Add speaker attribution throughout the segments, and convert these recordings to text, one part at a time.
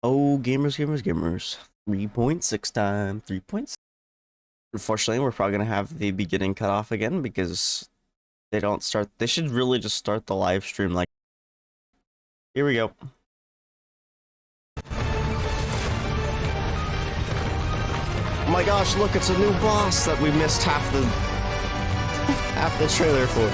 Speaker 1: Oh, gamers. 3.6 time. 3.6. Unfortunately, we're probably going to have the beginning cut off again because they don't start. They should really just start the live stream like. Here we go. Oh my gosh, look, it's a new boss that we missed half the trailer for.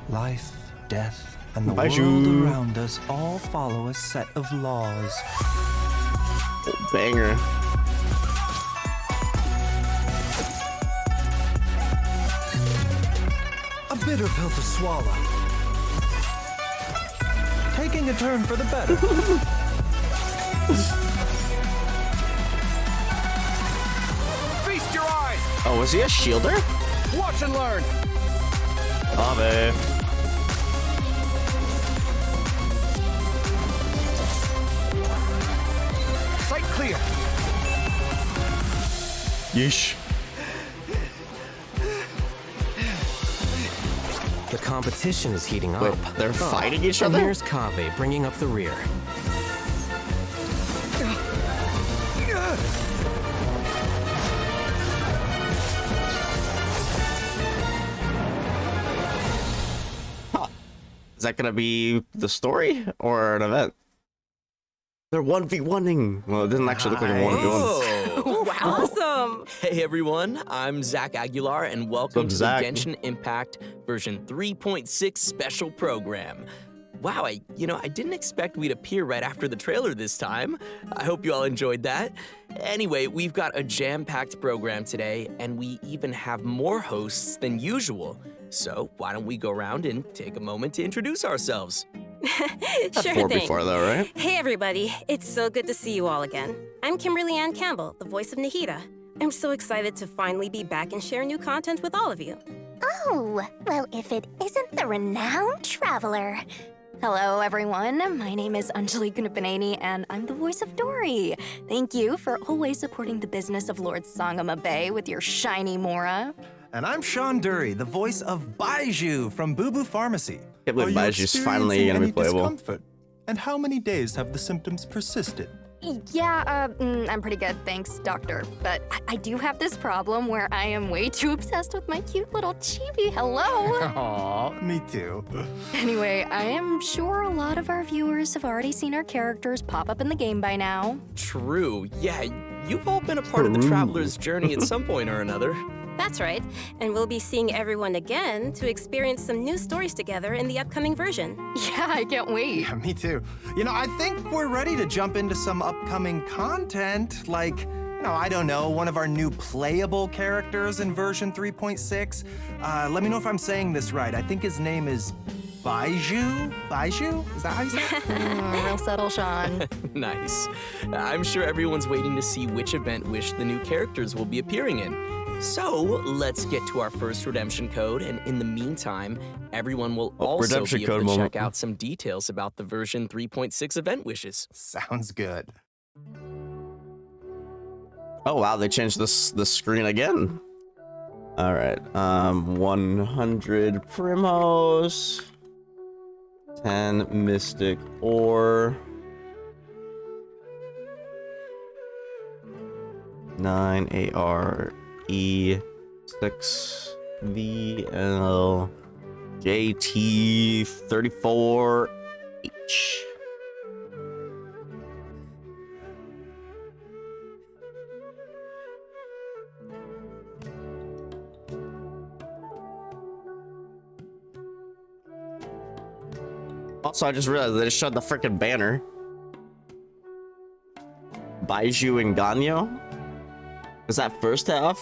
Speaker 2: Life, death, and the
Speaker 1: Baizhu.
Speaker 2: world around us all follow a set of laws.
Speaker 1: Oh, banger.
Speaker 2: A bitter pill to swallow. Taking a turn for the better.
Speaker 3: Feast your eyes!
Speaker 1: Oh, was he a shielder?
Speaker 3: Watch and learn!
Speaker 1: Kaveh.
Speaker 3: Sight clear!
Speaker 1: Yeesh.
Speaker 4: The competition is heating
Speaker 1: Wait,
Speaker 4: up.
Speaker 1: they're fighting each
Speaker 4: And
Speaker 1: other?
Speaker 4: here's Kaveh bringing up the rear.
Speaker 1: Is that gonna be the story or an event? They're 1v1ing. Well, it doesn't actually look like a 1v1.
Speaker 5: Oh,
Speaker 6: Awesome!
Speaker 5: hey everyone, I'm Zach Aguilar and welcome to
Speaker 1: Zach?
Speaker 5: the Genshin Impact version 3.6 special program. Wow, I didn't expect we'd appear right after the trailer this time. I hope you all enjoyed that. Anyway, we've got a jam-packed program today, and we even have more hosts than usual. So why don't we go around and take a moment to introduce ourselves?
Speaker 6: Sure
Speaker 1: Four
Speaker 6: thing.
Speaker 1: before though, right?
Speaker 6: Hey everybody, it's so good to see you all again. I'm Kimberly Ann Campbell, the voice of Nahida. I'm so excited to finally be back and share new content with all of you.
Speaker 7: Oh, well, if it isn't the renowned traveler. Hello, everyone. My name is Anjali Gunapaneni, and I'm the voice of Dory. Thank you for always supporting the business of Lord Sangama Bay with your shiny Mora.
Speaker 2: And I'm Sean Dury, the voice of Baizhu from Boo Boo Pharmacy.
Speaker 1: Can't believe
Speaker 2: Are you
Speaker 1: Baiju's finally gonna be
Speaker 2: experiencing any
Speaker 1: playable.
Speaker 2: discomfort? And how many days have the symptoms persisted?
Speaker 7: Yeah, I'm pretty good, thanks, doctor. But I do have this problem where I am way too obsessed with my cute little chibi. Hello.
Speaker 2: Aw, me too.
Speaker 7: Anyway, I am sure a lot of our viewers have already seen our characters pop up in the game by now.
Speaker 5: True, yeah, you've all been a part of the
Speaker 1: True.
Speaker 5: traveler's journey at some point or another.
Speaker 6: That's right, and we'll be seeing everyone again to experience some new stories together in the upcoming version.
Speaker 7: Yeah, I can't wait.
Speaker 2: Yeah, me too. I think we're ready to jump into some upcoming content, like, I don't know, one of our new playable characters in version 3.6. Let me know if I'm saying this right. I think his name is Baizhu? Baizhu? Is that how you say it?
Speaker 7: Real subtle, Sean.
Speaker 5: Nice. I'm sure everyone's waiting to see which event wish the new characters will be appearing in. So, let's get to our first redemption code, and in the meantime, everyone will also
Speaker 1: redemption
Speaker 5: be able
Speaker 1: code
Speaker 5: to
Speaker 1: moment.
Speaker 5: check out some details about the version 3.6 event wishes.
Speaker 2: Sounds good.
Speaker 1: Oh wow, they changed the screen again. All right, 100 Primos, 10 Mystic Ore, 9 AR E, 6 VL, JT 34 H. Also, I just realized they just showed the freaking banner. Baizhu and Ganyo? Is that first half?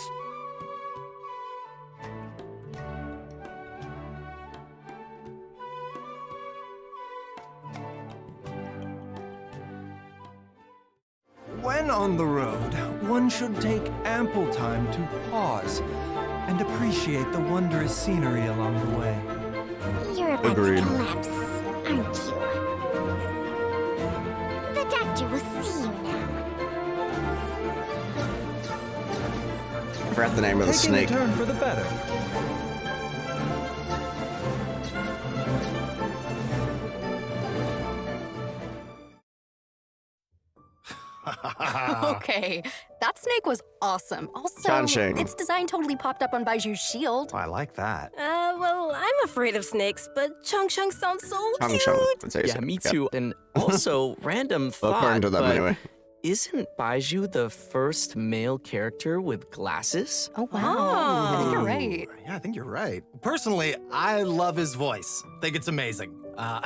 Speaker 2: When on the road, one should take ample time to pause and appreciate the wondrous scenery along the way.
Speaker 7: You're about
Speaker 1: Agreed.
Speaker 7: to collapse, aren't you? The doctor will see you now.
Speaker 1: I forgot the name of the
Speaker 2: Taking
Speaker 1: snake.
Speaker 2: a turn for the better.
Speaker 7: Okay, that snake was awesome. Also,
Speaker 1: Genshin.
Speaker 7: its design totally popped up on Baiju's shield.
Speaker 2: I like that.
Speaker 6: Well, I'm afraid of snakes, but Chung Chung sounds so
Speaker 1: Chung
Speaker 6: cute.
Speaker 1: Chung. That's how you
Speaker 5: Yeah,
Speaker 1: say it.
Speaker 5: me
Speaker 1: Yep.
Speaker 5: too. And also, random thought,
Speaker 1: According to them,
Speaker 5: but
Speaker 1: anyway.
Speaker 5: isn't Baizhu the first male character with glasses?
Speaker 7: Oh, wow. I think you're right.
Speaker 2: Yeah, I think you're right. Personally, I love his voice. Think it's amazing.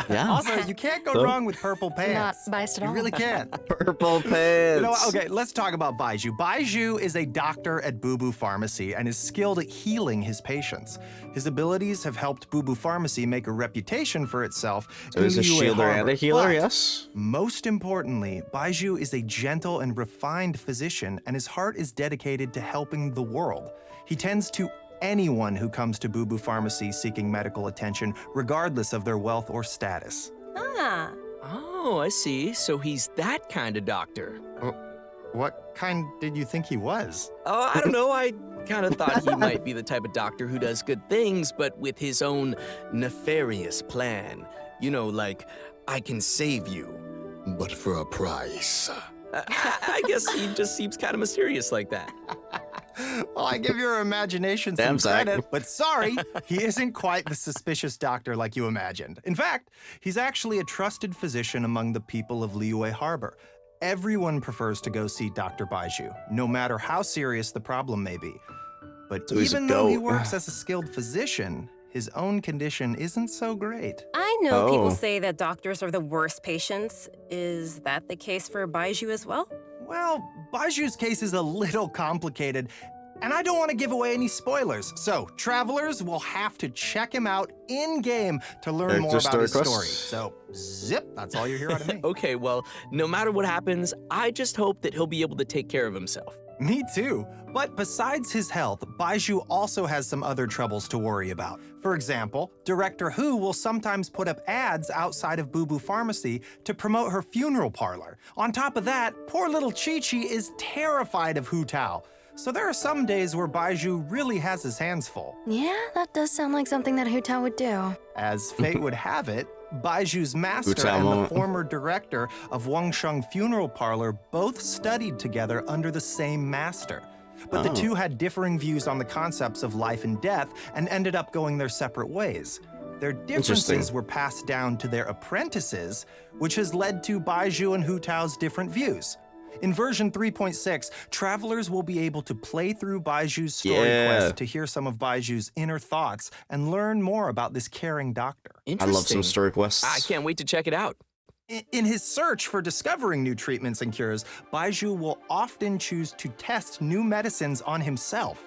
Speaker 1: Yeah.
Speaker 2: Also, you can't go
Speaker 1: So?
Speaker 2: wrong with purple pants.
Speaker 7: Not biased at
Speaker 2: You
Speaker 7: all.
Speaker 2: really can't.
Speaker 1: Purple pants.
Speaker 2: You know what? Okay, let's talk about Baizhu. Baizhu is a doctor at Boo Boo Pharmacy and is skilled at healing his patients. His abilities have helped Boo Boo Pharmacy make a reputation for itself.
Speaker 1: So
Speaker 2: in
Speaker 1: he's a
Speaker 2: Liyue
Speaker 1: shielder
Speaker 2: Harbor.
Speaker 1: and a healer,
Speaker 2: But
Speaker 1: yes?
Speaker 2: most importantly, Baizhu is a gentle and refined physician, and his heart is dedicated to helping the world. He tends to anyone who comes to Boo Boo Pharmacy seeking medical attention, regardless of their wealth or status.
Speaker 6: Ah.
Speaker 5: Oh, I see. So he's that kind of doctor.
Speaker 2: What kind did you think he was?
Speaker 5: Oh, I don't know. I kind of thought he might be the type of doctor who does good things, but with his own nefarious plan. You know, like, I can save you.
Speaker 3: But for a price.
Speaker 5: I guess he just seems kind of mysterious like that.
Speaker 2: Well, I give your imagination
Speaker 1: Damn,
Speaker 2: some
Speaker 1: Zach.
Speaker 2: credit, but sorry, he isn't quite the suspicious doctor like you imagined. In fact, he's actually a trusted physician among the people of Liyue Harbor. Everyone prefers to go see Dr. Baizhu, no matter how serious the problem may be. But
Speaker 1: So he's a
Speaker 2: even though he
Speaker 1: goat.
Speaker 2: works as a skilled physician, his own condition isn't so great.
Speaker 6: I know
Speaker 1: Oh.
Speaker 6: people say that doctors are the worst patients. Is that the case for Baizhu as well?
Speaker 2: Well, Baiju's case is a little complicated, and I don't want to give away any spoilers. So, travelers will have to check him out in-game to learn more
Speaker 1: Character
Speaker 2: about his
Speaker 1: story
Speaker 2: story.
Speaker 1: quests.
Speaker 2: So, zip, that's all you hear out of me.
Speaker 5: Okay, well, no matter what happens, I just hope that he'll be able to take care of himself.
Speaker 2: Me too. But besides his health, Baizhu also has some other troubles to worry about. For example, Director Hu will sometimes put up ads outside of Boo Boo Pharmacy to promote her funeral parlor. On top of that, poor little Chi-Chi is terrified of Hu Tao. So there are some days where Baizhu really has his hands full.
Speaker 7: Yeah, that does sound like something that Hu Tao would do.
Speaker 2: As fate would have it, Baiju's master
Speaker 1: Tao
Speaker 2: and the
Speaker 1: moment.
Speaker 2: former director of Wangsheng Funeral Parlor both studied together under the same master. But the
Speaker 1: Oh.
Speaker 2: two had differing views on the concepts of life and death and ended up going their separate ways. Their differences
Speaker 1: Interesting.
Speaker 2: were passed down to their apprentices, which has led to Baizhu and Hu Tao's different views. In version 3.6, travelers will be able to play through Baiju's story
Speaker 1: Yeah.
Speaker 2: quest to hear some of Baiju's inner thoughts and learn more about this caring doctor.
Speaker 1: I
Speaker 5: Interesting.
Speaker 1: love some story quests.
Speaker 5: I can't wait to check it out.
Speaker 2: In his search for discovering new treatments and cures, Baizhu will often choose to test new medicines on himself.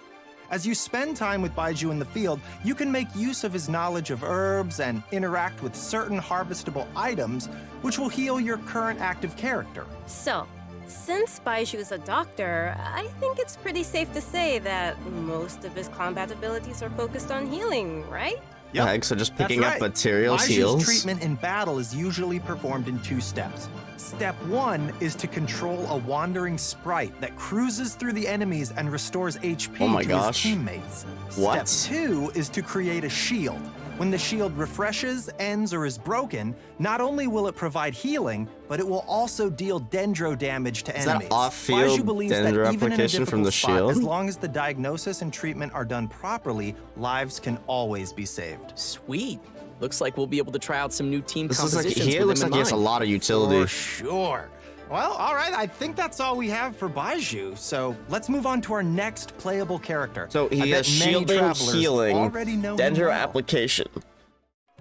Speaker 2: As you spend time with Baizhu in the field, you can make use of his knowledge of herbs and interact with certain harvestable items, which will heal your current active character.
Speaker 6: So, since Baizhu is a doctor, I think it's pretty safe to say that most of his combat abilities are focused on healing, right?
Speaker 1: The heck, so just
Speaker 2: That's
Speaker 1: picking up
Speaker 2: right.
Speaker 1: materials
Speaker 2: Baiju's
Speaker 1: heals?
Speaker 2: treatment in battle is usually performed in 2 steps. Step 1 is to control a wandering sprite that cruises through the enemies and restores HP
Speaker 1: Oh my
Speaker 2: to
Speaker 1: gosh.
Speaker 2: his teammates.
Speaker 1: What?
Speaker 2: Step 2 is to create a shield. When the shield refreshes, ends, or is broken, not only will it provide healing, but it will also deal dendro damage to
Speaker 1: Is that
Speaker 2: enemies.
Speaker 1: off-field
Speaker 2: Baizhu believes that
Speaker 1: dendro
Speaker 2: even in a
Speaker 1: application from
Speaker 2: difficult
Speaker 1: the
Speaker 2: spot,
Speaker 1: shield?
Speaker 2: as long as the diagnosis and treatment are done properly, lives can always be saved.
Speaker 5: Sweet. Looks like we'll be able to try out some new team
Speaker 1: This is like,
Speaker 5: compositions
Speaker 1: he
Speaker 5: with
Speaker 1: looks
Speaker 5: him
Speaker 1: like he has a
Speaker 5: in mind.
Speaker 1: lot of utility.
Speaker 2: For sure. Well, all right, I think that's all we have for Baizhu, so let's move on to our next playable character.
Speaker 1: So
Speaker 2: I
Speaker 1: he
Speaker 2: bet
Speaker 1: has
Speaker 2: many
Speaker 1: shielding,
Speaker 2: travelers
Speaker 1: healing,
Speaker 2: already know him
Speaker 1: dendro
Speaker 2: well.
Speaker 1: application.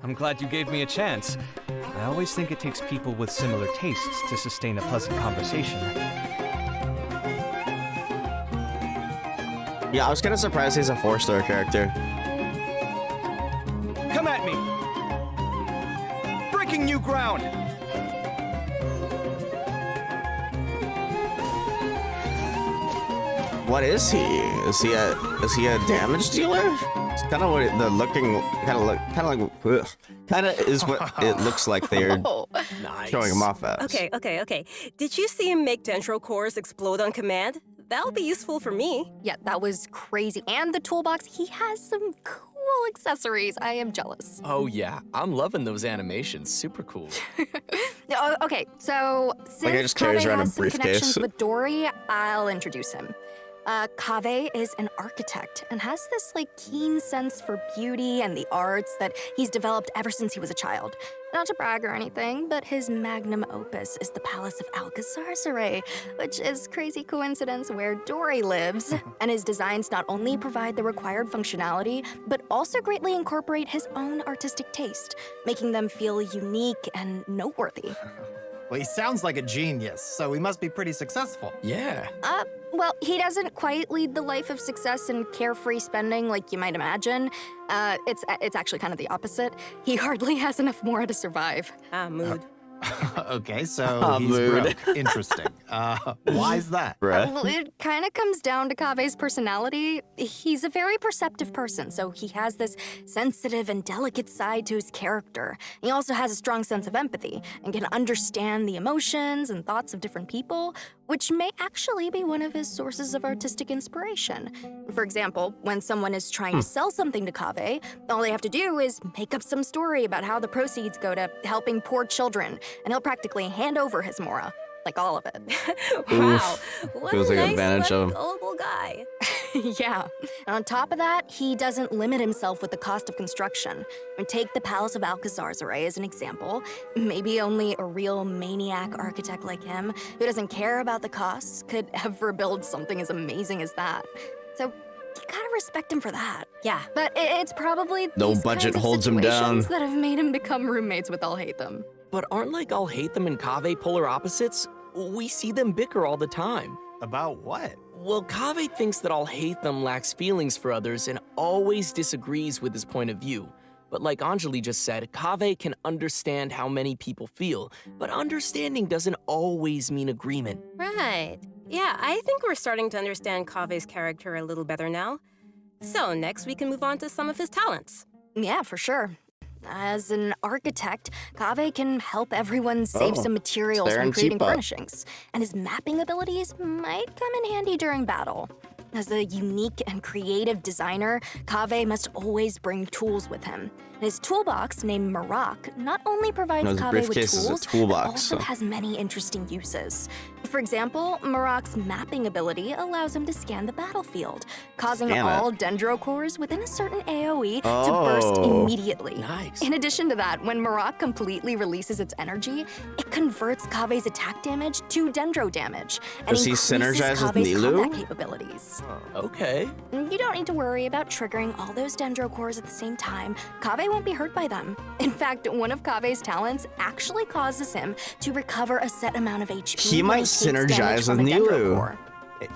Speaker 8: I'm glad you gave me a chance. I always think it takes people with similar tastes to sustain a pleasant conversation.
Speaker 1: Yeah, I was kind of surprised he's a 4-star character.
Speaker 3: Come at me! Breaking new ground!
Speaker 1: What is he? Is he a damage dealer? It's kind of what the looking kind of is what it looks like they're
Speaker 7: Oh,
Speaker 5: Nice.
Speaker 1: showing him off as.
Speaker 6: Okay. Did you see him make dendro cores explode on command? That'll be useful for me.
Speaker 7: yeah, that was crazy. And the toolbox, he has some cool cool accessories. I am jealous.
Speaker 5: Oh yeah, I'm loving those animations. Super cool.
Speaker 7: Okay, so since
Speaker 1: just carries
Speaker 7: Kaveh
Speaker 1: around a
Speaker 7: has some
Speaker 1: briefcase.
Speaker 7: connections with Dory, I'll introduce him. Kaveh is an architect and has this keen sense for beauty and the arts that he's developed ever since he was a child. Not to brag or anything, but his magnum opus is the Palace of Alcazar, which is crazy coincidence where Dory lives. And his designs not only provide the required functionality, but also greatly incorporate his own artistic taste, making them feel unique and noteworthy.
Speaker 2: Well, he sounds like a genius, so he must be pretty successful.
Speaker 5: Yeah.
Speaker 7: Well, he doesn't quite lead the life of success and carefree spending like you might imagine. It's actually kind of the opposite. He hardly has enough Mora to survive.
Speaker 6: Mood.
Speaker 2: Okay, so he's
Speaker 1: mood.
Speaker 2: broke. Interesting. Why's that?
Speaker 1: Bruh.
Speaker 7: Well, it kind of comes down to Kaveh's personality. He's a very perceptive person, so he has this sensitive and delicate side to his character. He also has a strong sense of empathy and can understand the emotions and thoughts of different people, which may actually be one of his sources of artistic inspiration. For example, when someone is trying to sell something to Kaveh, all they have to do is make up some story about how the proceeds go to helping poor children, and he'll practically hand over his Mora. Like all of it.
Speaker 6: Wow. What
Speaker 1: Feels
Speaker 6: a
Speaker 1: like a
Speaker 6: nice
Speaker 1: advantage
Speaker 6: but
Speaker 1: of him.
Speaker 6: gullible guy.
Speaker 7: Yeah. And on top of that, he doesn't limit himself with the cost of construction. And take the Palace of Alcazar as an example. Maybe only a real maniac architect like him, who doesn't care about the costs, could ever build something as amazing as that. So you gotta respect him for that.
Speaker 6: Yeah.
Speaker 7: But it's probably
Speaker 1: No
Speaker 7: these
Speaker 1: budget
Speaker 7: kinds of
Speaker 1: holds him down.
Speaker 7: situations that have made him become roommates with I'll Hate Them.
Speaker 5: But aren't I'll Hate Them and Kaveh polar opposites? We see them bicker all the time.
Speaker 2: About what?
Speaker 5: Well, Kaveh thinks that I'll Hate Them lacks feelings for others and always disagrees with his point of view. But like Anjali just said, Kaveh can understand how many people feel, but understanding doesn't always mean agreement.
Speaker 6: Right. Yeah, I think we're starting to understand Kaveh's character a little better now. So next we can move on to some of his talents.
Speaker 7: Yeah, for sure. As an architect, Kaveh can help everyone save some materials
Speaker 1: there
Speaker 7: when
Speaker 1: in
Speaker 7: creating
Speaker 1: Teapot.
Speaker 7: furnishings, and his mapping abilities might come in handy during battle. As a unique and creative designer, Kaveh must always bring tools with him. And his toolbox, named Marak, not only provides
Speaker 1: No, the
Speaker 7: Kaveh with
Speaker 1: briefcase is a
Speaker 7: tools,
Speaker 1: toolbox,
Speaker 7: but also
Speaker 1: so-
Speaker 7: has many interesting uses. For example, Marak's mapping ability allows him to scan the battlefield, causing
Speaker 1: Scan it.
Speaker 7: all dendro cores within a certain AoE to burst
Speaker 1: Oh.
Speaker 7: immediately.
Speaker 5: Nice.
Speaker 7: In addition to that, when Marak completely releases its energy, it converts Kaveh's attack damage to dendro damage and
Speaker 1: Does he
Speaker 7: increases
Speaker 1: synergize with
Speaker 7: Kaveh's
Speaker 1: Nilou?
Speaker 7: combat capabilities.
Speaker 5: Okay.
Speaker 7: You don't need to worry about triggering all those dendro cores at the same time. Kaveh won't be hurt by them. In fact, one of Kaveh's talents actually causes him to recover a set amount of HP.
Speaker 1: He
Speaker 7: when
Speaker 1: might
Speaker 7: takes damage
Speaker 1: synergize
Speaker 7: from
Speaker 1: with
Speaker 7: a dendro
Speaker 1: Nilou.
Speaker 7: core.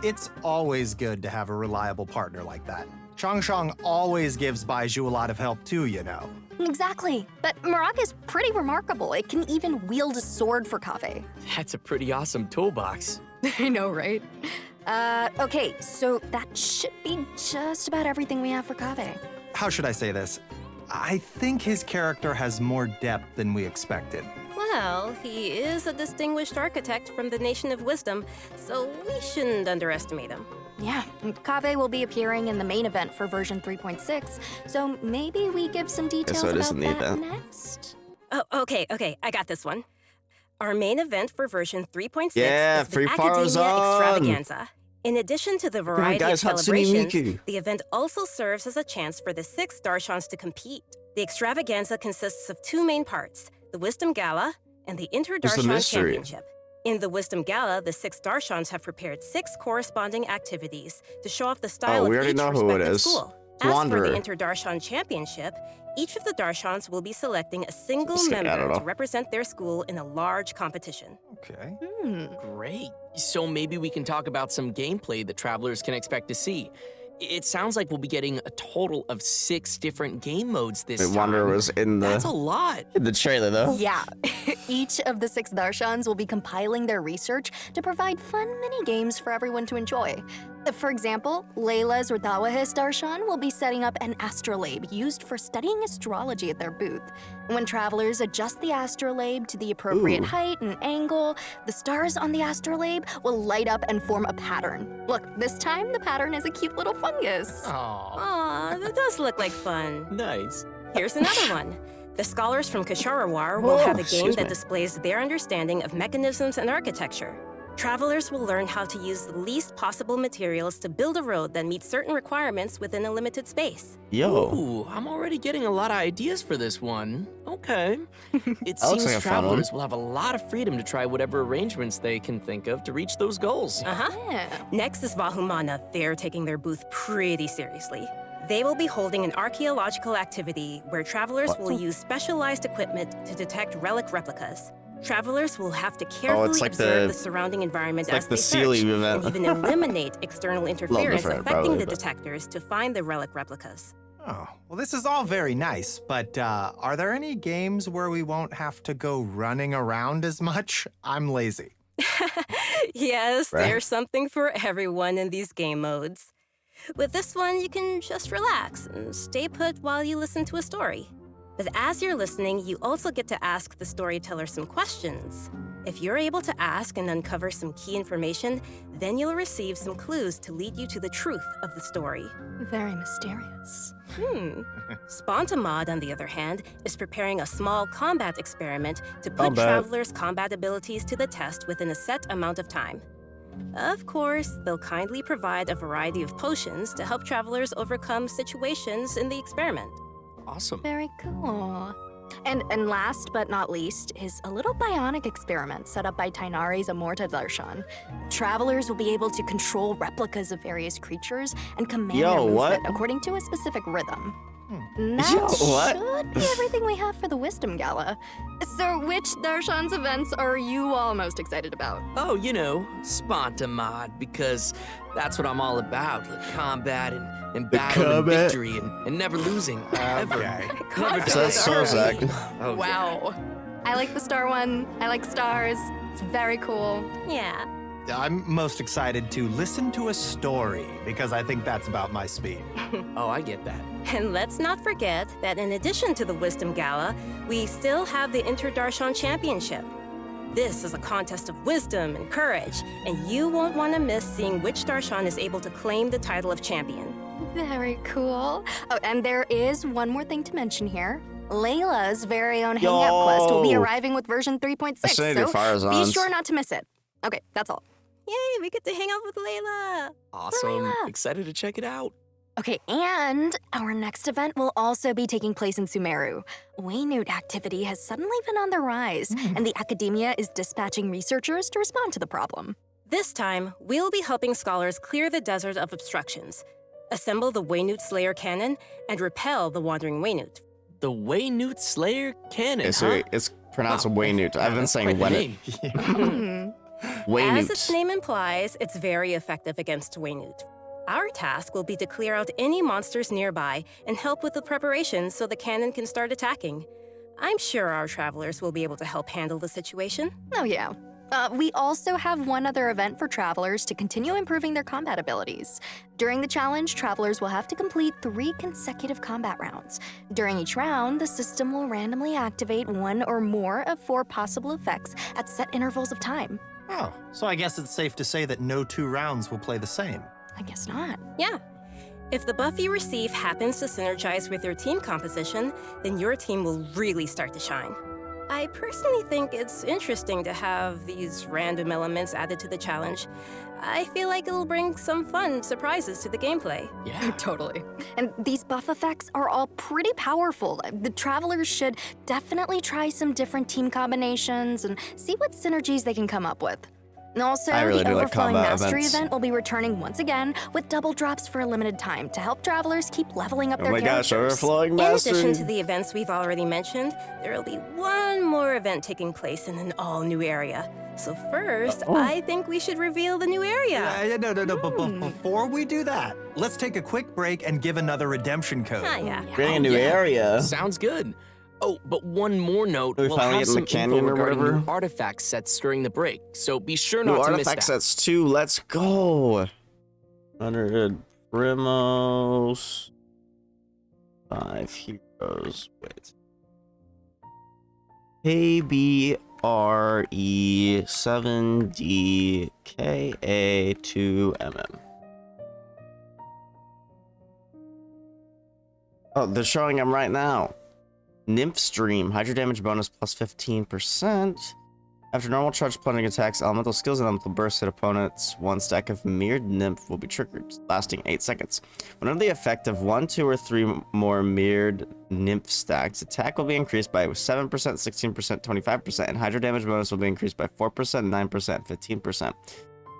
Speaker 2: It's always good to have a reliable partner like that. Changshang always gives Baizhu a lot of help too, you know.
Speaker 7: Exactly. But Marak is pretty remarkable. It can even wield a sword for Kaveh.
Speaker 5: That's a pretty awesome toolbox.
Speaker 7: I know, right? Okay, so that should be just about everything we have for Kaveh.
Speaker 2: How should I say this? I think his character has more depth than we expected.
Speaker 6: Well, he is a distinguished architect from the Nation of Wisdom, so we shouldn't underestimate him.
Speaker 7: Yeah, and Kaveh will be appearing in the main event for version 3.6, so maybe we give some details
Speaker 1: so it
Speaker 7: about
Speaker 1: isn't the
Speaker 7: that
Speaker 1: event.
Speaker 7: next.
Speaker 6: Oh, okay, I got this one. Our main event for version 3.6
Speaker 1: Yeah,
Speaker 6: is the
Speaker 1: free
Speaker 6: Academia
Speaker 1: Faruzan.
Speaker 6: Extravaganza. In addition to the variety
Speaker 1: guys,
Speaker 6: of
Speaker 1: Hatsune
Speaker 6: celebrations,
Speaker 1: Miku.
Speaker 6: the event also serves as a chance for the 6 Darshans to compete. The extravaganza consists of 2 main parts, the Wisdom Gala and the
Speaker 1: What's the
Speaker 6: Inter-Darshan
Speaker 1: mystery?
Speaker 6: Championship. In the Wisdom Gala, the 6 Darshans have prepared 6 corresponding activities to show off the style
Speaker 1: we
Speaker 6: of
Speaker 1: already
Speaker 6: each
Speaker 1: know who it
Speaker 6: respective
Speaker 1: is.
Speaker 6: school.
Speaker 1: It's
Speaker 6: As for
Speaker 1: Wanderer.
Speaker 6: the Inter-Darshan Championship, each of the Darshans will be selecting a single
Speaker 1: I don't
Speaker 6: member
Speaker 1: know.
Speaker 6: to represent their school in a large competition.
Speaker 2: Okay.
Speaker 5: Great. So maybe we can talk about some gameplay that travelers can expect to see. It sounds like we'll be getting a total of 6 different game modes this
Speaker 1: Wait,
Speaker 5: time.
Speaker 1: Wanderer was in
Speaker 5: That's a
Speaker 1: the
Speaker 5: lot.
Speaker 1: trailer though.
Speaker 7: Yeah, Each of the 6 Darshans will be compiling their research to provide fun mini-games for everyone to enjoy. For example, Layla's Rudawahis Darshan will be setting up an astrolabe used for studying astrology at their booth. When travelers adjust the astrolabe to the appropriate height and angle, the stars on the astrolabe will light up and form a pattern. Look, this time the pattern is a cute little fungus.
Speaker 6: Aw, that does look like fun.
Speaker 5: Nice.
Speaker 6: Here's another one. The scholars from Kasharawar will have a game
Speaker 1: excuse
Speaker 6: that
Speaker 1: me.
Speaker 6: displays their understanding of mechanisms and architecture. Travelers will learn how to use the least possible materials to build a road that meets certain requirements within a limited space.
Speaker 1: Yo.
Speaker 5: Ooh, I'm already getting a lot of ideas for this one. Okay. It
Speaker 1: looks
Speaker 5: seems
Speaker 1: like a fun one.
Speaker 5: travelers will have a lot of freedom to try whatever arrangements they can think of to reach those goals.
Speaker 6: Uh-huh.
Speaker 7: Yeah.
Speaker 6: Next is Vahumana. They're taking their booth pretty seriously. They will be holding an archaeological activity where travelers will use specialized equipment to detect relic replicas. Travelers will have to carefully
Speaker 1: like
Speaker 6: observe
Speaker 1: the-
Speaker 6: the surrounding environment
Speaker 1: it's like
Speaker 6: as
Speaker 1: the
Speaker 6: they
Speaker 1: Sealy
Speaker 6: search,
Speaker 1: event.
Speaker 6: and even eliminate external interference
Speaker 1: different,
Speaker 6: affecting
Speaker 1: probably,
Speaker 6: the
Speaker 1: but-
Speaker 6: detectors to find the relic replicas.
Speaker 2: Oh, well, this is all very nice, but are there any games where we won't have to go running around as much? I'm lazy.
Speaker 6: Yes,
Speaker 1: Right.
Speaker 6: there's something for everyone in these game modes. With this one, you can just relax and stay put while you listen to a story. But as you're listening, you also get to ask the storyteller some questions. If you're able to ask and uncover some key information, then you'll receive some clues to lead you to the truth of the story.
Speaker 7: Very mysterious.
Speaker 6: Spontamod, on the other hand, is preparing a small combat experiment to put
Speaker 1: Combat.
Speaker 6: travelers' combat abilities to the test within a set amount of time. Of course, they'll kindly provide a variety of potions to help travelers overcome situations in the experiment.
Speaker 5: Awesome.
Speaker 7: Very cool. And last but not least is a little bionic experiment set up by Tainari's Amorta Darshan. Travelers will be able to control replicas of various creatures and command
Speaker 1: Yo,
Speaker 7: their
Speaker 1: what?
Speaker 7: movement according to a specific rhythm. That
Speaker 1: Yo, what?
Speaker 7: should be everything we have for the Wisdom Gala. So which Darshan's events are you all most excited about?
Speaker 5: Oh, you know, Spontamod, because that's what I'm all about. Like combat and battle and
Speaker 1: combat.
Speaker 5: victory and never losing. Ever.
Speaker 2: Okay.
Speaker 5: Never
Speaker 6: Combat.
Speaker 1: So that's
Speaker 5: die.
Speaker 1: Sorzak.
Speaker 5: Oh,
Speaker 7: Wow. I like the star one. I like stars. It's very cool.
Speaker 6: Yeah.
Speaker 2: I'm most excited to listen to a story because I think that's about my speed.
Speaker 5: Oh, I get that.
Speaker 6: And let's not forget that in addition to the Wisdom Gala, we still have the Inter-Darshan Championship. This is a contest of wisdom and courage, and you won't want to miss seeing which Darshan is able to claim the title of champion.
Speaker 7: Very cool. Oh, and there is one more thing to mention here. Layla's very own Hangout quest will be
Speaker 1: Yo.
Speaker 7: arriving with version 3.6,
Speaker 1: I should do
Speaker 7: so be
Speaker 1: Faruzan's.
Speaker 7: sure not to miss it. Okay, that's all.
Speaker 6: Yay, we get to hang out with Layla.
Speaker 5: Awesome.
Speaker 7: Layla.
Speaker 5: Excited to check it out.
Speaker 7: Okay, and our next event will also be taking place in Sumeru. Waynute activity has suddenly been on the rise, and the academia is dispatching researchers to respond to the problem.
Speaker 6: This time, we'll be helping scholars clear the desert of obstructions, assemble the Waynute Slayer cannon, and repel the Wandering Waynute.
Speaker 5: The Waynute Slayer Cannon,
Speaker 1: Okay, so
Speaker 5: huh?
Speaker 1: it's pronounced
Speaker 5: Wow.
Speaker 1: Waynute. I've been
Speaker 5: That's
Speaker 1: saying
Speaker 5: quite the
Speaker 1: Wenut.
Speaker 5: name.
Speaker 6: As its
Speaker 1: Waynute.
Speaker 6: name implies, it's very effective against Waynute. Our task will be to clear out any monsters nearby and help with the preparations so the cannon can start attacking. I'm sure our travelers will be able to help handle the situation.
Speaker 7: Oh, yeah. We also have one other event for travelers to continue improving their combat abilities. During the challenge, travelers will have to complete 3 consecutive combat rounds. During each round, the system will randomly activate 1 or more of 4 possible effects at set intervals of time.
Speaker 2: Oh, so I guess it's safe to say that no 2 rounds will play the same.
Speaker 7: I guess not.
Speaker 6: Yeah. If the buff you receive happens to synergize with your team composition, then your team will really start to shine. I personally think it's interesting to have these random elements added to the challenge. I feel like it'll bring some fun surprises to the gameplay.
Speaker 5: Yeah.
Speaker 7: Totally. And these buff effects are all pretty powerful. The travelers should definitely try some different team combinations and see what synergies they can come up with. And also,
Speaker 1: I really
Speaker 7: the
Speaker 1: do like
Speaker 7: Overflowing
Speaker 1: combat
Speaker 7: Mastery
Speaker 1: events.
Speaker 7: event will be returning once again with double drops for a limited time to help travelers keep leveling up
Speaker 1: Oh
Speaker 7: their
Speaker 1: my gosh,
Speaker 7: characters.
Speaker 1: overflowing
Speaker 6: In
Speaker 1: mastery.
Speaker 6: addition to the events we've already mentioned, there will be one more event taking place in an all-new area. So first, I think we should reveal the new area.
Speaker 2: No. But before we do that, let's take a quick break and give another redemption code.
Speaker 6: Ah, yeah.
Speaker 1: Creating a
Speaker 5: Oh,
Speaker 1: new
Speaker 5: yeah.
Speaker 1: area.
Speaker 5: Sounds good. Oh, but one more note.
Speaker 1: We
Speaker 5: We'll
Speaker 1: finally
Speaker 5: have
Speaker 1: get in
Speaker 5: some
Speaker 1: the canyon
Speaker 5: info
Speaker 1: or
Speaker 5: regarding
Speaker 1: whatever?
Speaker 5: new artifact sets during the break, so be sure
Speaker 1: New
Speaker 5: not to miss
Speaker 1: artifact
Speaker 5: that.
Speaker 1: sets too. Let's go. 100 Primos. 5 heroes. Wait. KBRE7DKA2MM. Oh, they're showing them right now. Nymph Stream, Hydro damage bonus plus 15%. After normal charge plunging attacks, elemental skills and elemental bursts hit opponents, one stack of mirrored nymph will be triggered, lasting 8 seconds. When under the effect of 1, 2, or 3 more mirrored nymph stacks, attack will be increased by 7%, 16%, 25%, and hydro damage bonus will be increased by 4%, 9%, 15%.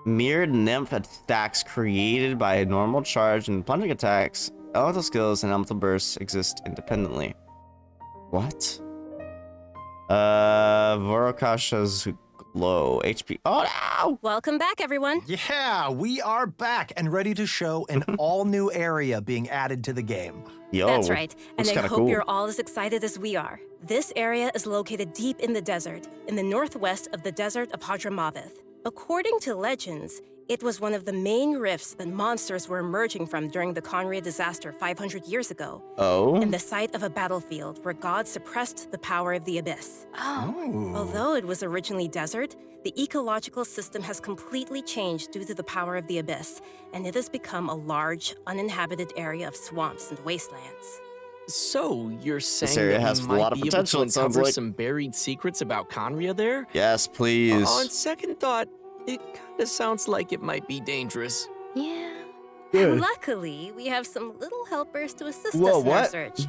Speaker 1: Mirrored nymph stacks created by a normal charge and plunging attacks, elemental skills, and elemental bursts exist independently. What? Vorokasha's glow. HP. Oh no!
Speaker 6: Welcome back, everyone.
Speaker 2: Yeah, we are back and ready to show an all-new area being added to the game.
Speaker 1: Yo,
Speaker 6: That's right, and
Speaker 1: looks
Speaker 6: I
Speaker 1: kinda
Speaker 6: hope
Speaker 1: cool.
Speaker 6: you're all as excited as we are. This area is located deep in the desert, in the northwest of the desert of Hadramaveth. According to legends, it was one of the main rifts that monsters were emerging from during the Conria disaster 500 years ago,
Speaker 1: Oh?
Speaker 6: and the site of a battlefield where God suppressed the power of the abyss.
Speaker 7: Oh.
Speaker 6: Although it was originally desert, the ecological system has completely changed due to the power of the abyss, and it has become a large, uninhabited area of swamps and wastelands.
Speaker 5: So, you're saying
Speaker 1: area
Speaker 5: that
Speaker 1: has
Speaker 5: we
Speaker 1: a
Speaker 5: might
Speaker 1: lot of
Speaker 5: be able
Speaker 1: potential,
Speaker 5: to
Speaker 1: it sounds
Speaker 5: uncover
Speaker 1: like.
Speaker 5: some buried secrets about Conria there?
Speaker 1: Yes, please.
Speaker 5: On second thought, it kinda sounds like it might be dangerous.
Speaker 7: Yeah.
Speaker 6: Luckily, we have some little helpers to assist
Speaker 1: Whoa,
Speaker 6: us in our
Speaker 1: what?
Speaker 6: search.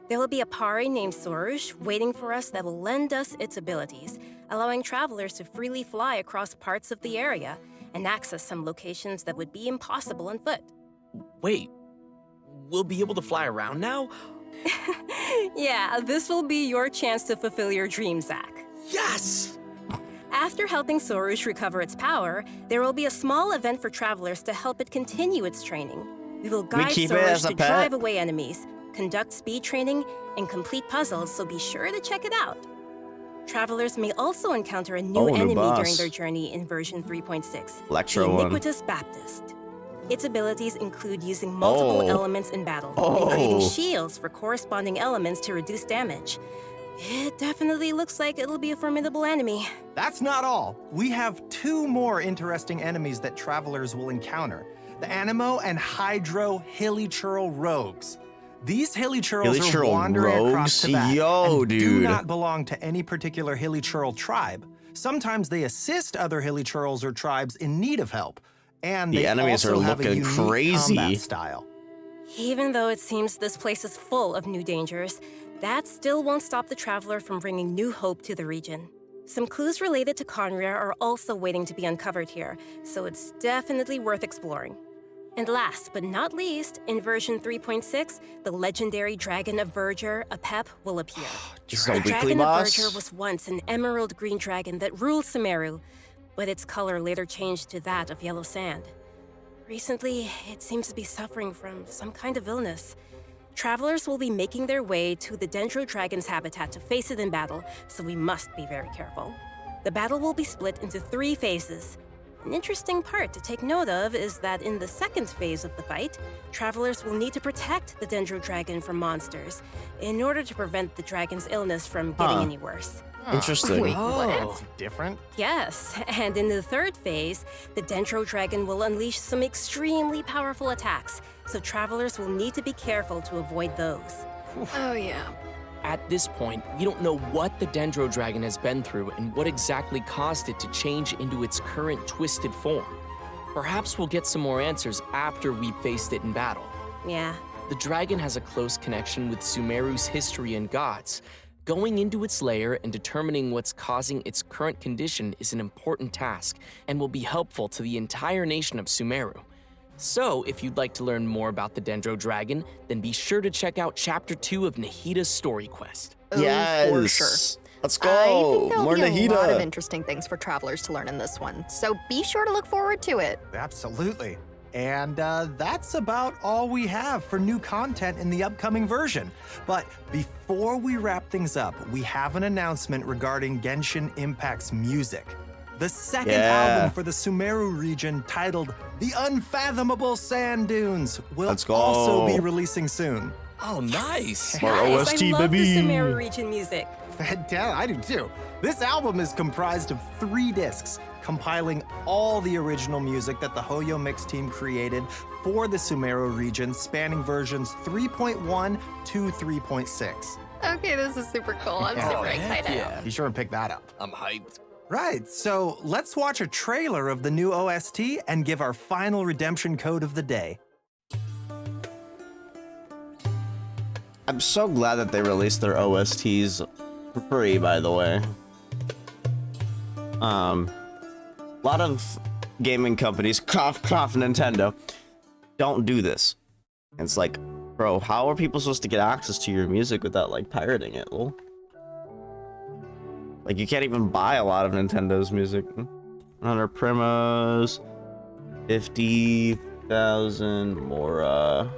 Speaker 6: There will be a pari named Sorush waiting for us that will lend us its abilities, allowing travelers to freely fly across parts of the area and access some locations that would be impossible on foot.
Speaker 5: Wait, we'll be able to fly around now?
Speaker 6: Yeah, this will be your chance to fulfill your dream, Zach.
Speaker 5: Yes!
Speaker 6: After helping Sorush recover its power, there will be a small event for travelers to help it continue its training. We will guide
Speaker 1: keep it as
Speaker 6: Sorush
Speaker 1: a
Speaker 6: to
Speaker 1: pet?
Speaker 6: drive away enemies, conduct speed training, and complete puzzles, so be sure to check it out. Travelers may also encounter a new
Speaker 1: new
Speaker 6: enemy
Speaker 1: boss.
Speaker 6: during their journey in version 3.6, the
Speaker 1: Electro one.
Speaker 6: Iniquitous Baptist. Its abilities include using multiple
Speaker 1: Oh.
Speaker 6: elements in battle
Speaker 1: Oh.
Speaker 6: and creating shields for corresponding elements to reduce damage. It definitely looks like it'll be a formidable enemy.
Speaker 2: That's not all. We have 2 more interesting enemies that travelers will encounter. The Animo and Hydro Hilichurl Rogues. These Hilichurls
Speaker 1: Hilichurl
Speaker 2: are wandering across
Speaker 1: rogues?
Speaker 2: Tibet
Speaker 1: Yo,
Speaker 2: and do
Speaker 1: dude.
Speaker 2: not belong to any particular Hilichurl tribe. Sometimes they assist other Hilichurls or tribes in need of help. And
Speaker 1: The
Speaker 2: they
Speaker 1: enemies
Speaker 2: also
Speaker 1: are
Speaker 2: have a
Speaker 1: looking
Speaker 2: unique
Speaker 1: crazy.
Speaker 2: combat style.
Speaker 6: Even though it seems this place is full of new dangers, that still won't stop the traveler from bringing new hope to the region. Some clues related to Conria are also waiting to be uncovered here, so it's definitely worth exploring. And last but not least, in version 3.6, the legendary Dragon of Verdure, Apep, will appear.
Speaker 1: This is a
Speaker 6: The
Speaker 1: weekly
Speaker 6: Dragon
Speaker 1: boss?
Speaker 6: of Verdure was once an emerald green dragon that ruled Sumeru, but its color later changed to that of yellow sand. Recently, it seems to be suffering from some kind of illness. Travelers will be making their way to the Dendro Dragon's habitat to face it in battle, so we must be very careful. The battle will be split into 3 phases. An interesting part to take note of is that in the second phase of the fight, travelers will need to protect the Dendro Dragon from monsters in order to prevent the dragon's illness from getting any worse.
Speaker 1: Interesting.
Speaker 7: Wait, what?
Speaker 2: That's different.
Speaker 6: Yes, and in the third phase, the Dendro Dragon will unleash some extremely powerful attacks, so travelers will need to be careful to avoid those.
Speaker 7: Oh, yeah.
Speaker 5: At this point, we don't know what the Dendro Dragon has been through and what exactly caused it to change into its current twisted form. Perhaps we'll get some more answers after we've faced it in battle.
Speaker 6: Yeah.
Speaker 5: The dragon has a close connection with Sumeru's history and gods. Going into its lair and determining what's causing its current condition is an important task and will be helpful to the entire nation of Sumeru. So, if you'd like to learn more about the Dendro Dragon, then be sure to check out Chapter 2 of Nahida's story quest.
Speaker 1: Yes.
Speaker 7: For sure.
Speaker 1: Let's
Speaker 7: I
Speaker 1: go.
Speaker 7: think there'll
Speaker 1: More
Speaker 7: be a lot of
Speaker 1: Nahida.
Speaker 7: interesting things for travelers to learn in this one, so be sure to look forward to it.
Speaker 2: Absolutely. And that's about all we have for new content in the upcoming version. But before we wrap things up, we have an announcement regarding Genshin Impact's music. The second album for the Sumeru region, titled The Unfathomable Sand Dunes, will also be releasing soon.
Speaker 5: Oh, nice.
Speaker 1: More
Speaker 6: Nice,
Speaker 1: OST,
Speaker 6: I love
Speaker 1: baby.
Speaker 6: the Sumeru region music.
Speaker 2: Yeah, I do too. This album is comprised of 3 discs, compiling all the original music that the Hoyo Mix team created for the Sumeru region, spanning versions 3.1 to 3.6.
Speaker 7: Okay, this is super cool. I'm super excited.
Speaker 5: Yeah.
Speaker 2: Be sure and pick that up.
Speaker 5: I'm hyped.
Speaker 2: Right, so let's watch a trailer of the new OST and give our final redemption code of the day.
Speaker 1: I'm so glad that they released their OSTs for free, by the way. A lot of gaming companies, cough, Nintendo, don't do this. It's like, bro, how are people supposed to get access to your music without, like, pirating it, lol? Like, you can't even buy a lot of Nintendo's music. 100 Primos, 50,000 Mora,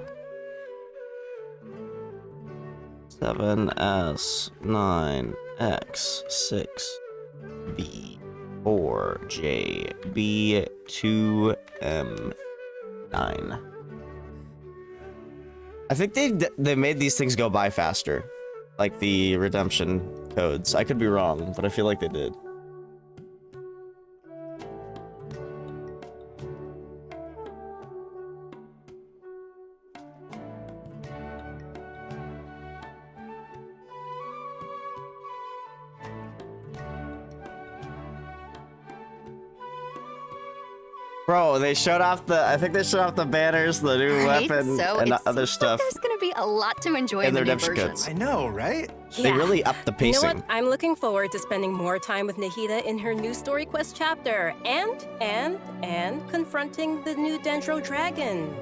Speaker 1: 7S, 9X, 6B, 4J, B, 2M, 9. I think they made these things go by faster, like the redemption codes. I could be wrong, but I feel like they did. Bro, they showed off I think they showed off the banners, the new weapon,
Speaker 7: so
Speaker 1: and
Speaker 7: it
Speaker 1: other
Speaker 7: seems
Speaker 1: stuff.
Speaker 7: Like there's gonna be a lot to enjoy
Speaker 1: And
Speaker 7: in
Speaker 1: the
Speaker 7: the new
Speaker 1: redemption
Speaker 7: version.
Speaker 1: codes.
Speaker 2: I know, right?
Speaker 1: They really upped the
Speaker 6: You know
Speaker 1: pacing.
Speaker 6: what? I'm looking forward to spending more time with Nahida in her new story quest chapter and confronting the new Dendro Dragon.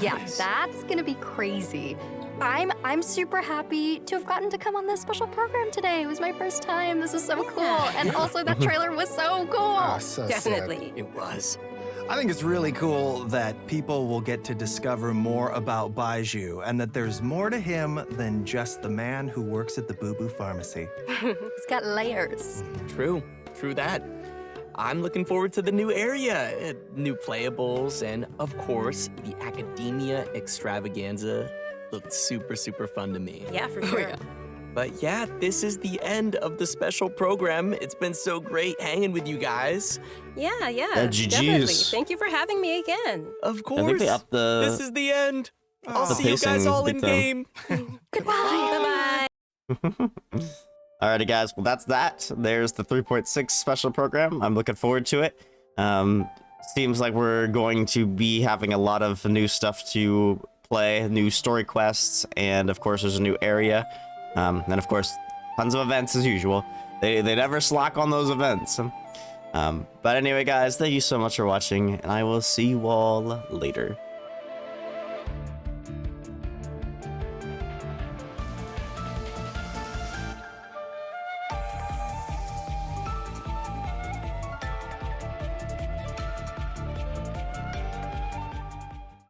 Speaker 7: Yeah, that's gonna be crazy. I'm super happy to have gotten to come on this special program today. It was my first time. This is so cool. And also that trailer was so cool.
Speaker 3: Ah, so
Speaker 6: Definitely.
Speaker 5: It was.
Speaker 2: I think it's really cool that people will get to discover more about Baizhu and that there's more to him than just the man who works at the Boo Boo Pharmacy.
Speaker 7: It's got layers.
Speaker 5: True that. I'm looking forward to the new area, new playables, and of course, the Academia Extravaganza looked super fun to me.
Speaker 6: Yeah, for sure.
Speaker 5: But yeah, this is the end of the special program. It's been so great hanging with you guys.
Speaker 6: Yeah,
Speaker 1: GGs.
Speaker 6: definitely. Thank you for having me again.
Speaker 5: Of
Speaker 1: I
Speaker 5: course,
Speaker 1: think they upped
Speaker 5: this is the end. I'll
Speaker 1: the
Speaker 5: see you guys
Speaker 1: pacing
Speaker 5: all
Speaker 1: big
Speaker 5: in
Speaker 1: time.
Speaker 5: game.
Speaker 6: Bye-bye.
Speaker 1: Alrighty, guys. Well, that's that. There's the 3.6 special program. I'm looking forward to it. Seems like we're going to be having a lot of new stuff to play, new story quests, and of course, there's a new area. And of course, tons of events as usual. They never slack on those events. But anyway, guys, thank you so much for watching, and I will see you all later.